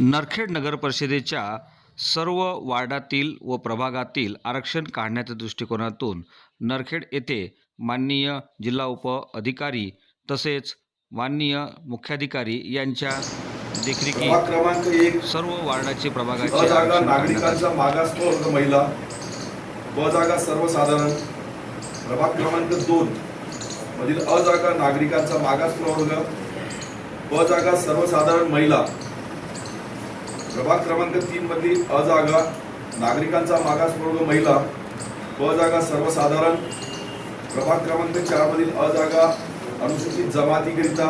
नरखेड नगर परिषदेच्या सर्व वार्डातील व प्रभागातील आरक्षण काढण्याच्या दृष्टिकोनातून नरखेड येथे माननीय जिल्हा उप अधिकारी तसेच माननीय मुख्याधिकारी यांच्या देखरेखीत क्रमांक 1 सर्व वार्डाचे प्रभागाचे जागा नागरिकांचा मागास प्रवर्ग महिला, ब जागा सर्वसाधारण, प्रभाग क्रमांक 2 मधील अ जागा नागरिकांचा मागास प्रवर्ग, ब जागा सर्वसाधारण महिला, प्रभाग क्रमांक 3 मधील अ जागा नागरिकांचा मागास प्रवर्ग महिला, ब जागा सर्वसाधारण, प्रभाग क्रमांक 4 मधील अ जागा अनुसूचित जमातीकरिता,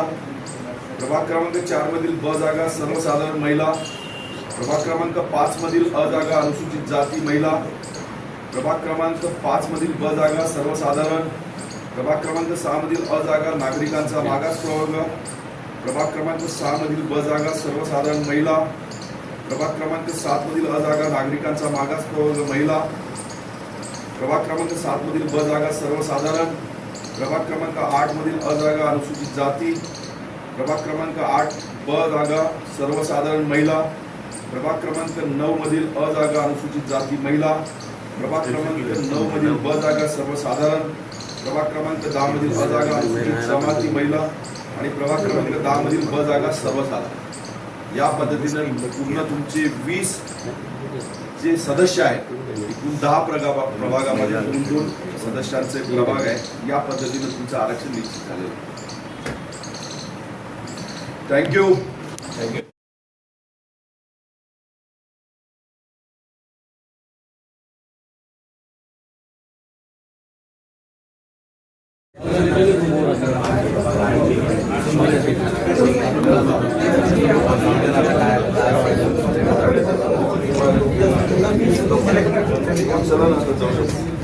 प्रभाग क्रमांक 4 मधील ब जागा सर्वसाधारण महिला, प्रभाग क्रमांक 5 मधील अ जागा अनुसूचित जाती महिला, प्रभाग क्रमांक 5 मधील ब जागा सर्वसाधारण, प्रभाग क्रमांक 6 मधील अ जागा नागरिकांचा मागास प्रवर्ग, प्रभाग क्रमांक 6 मधील ब जागा सर्वसाधारण महिला, प्रभाग क्रमांक 7 मधील अ जागा नागरिकांचा मागास प्रवर्ग महिला, प्रभाग क्रमांक 7 मधील ब जागा सर्वसाधारण, प्रभाग क्रमांक 8 मधील अ जागा अनुसूचित जाती, प्रभाग क्रमांक 8 ब जागा सर्वसाधारण महिला, प्रभाग क्रमांक 9 मधील अ जागा अनुसूचित जाती महिला, प्रभाग क्रमांक 9 मधील ब जागा सर्वसाधारण, प्रभाग क्रमांक 10 मधील अ जागा अनुसूचित जमाती महिला आणि प्रभाग क्रमांक 10 मधील ब जागा सर्वसाधारण. या पद्धतीने पूर्ण तुमचे 20 जे सदस्य आहेत, एकूण 10 प्रभागामध्ये 2 सदस्यांचे प्रभाग आहे. या पद्धतीने तुमचं आरक्षण निश्चित झालेलं आहे. थँक्यू. चला ना, जाऊ शकतो.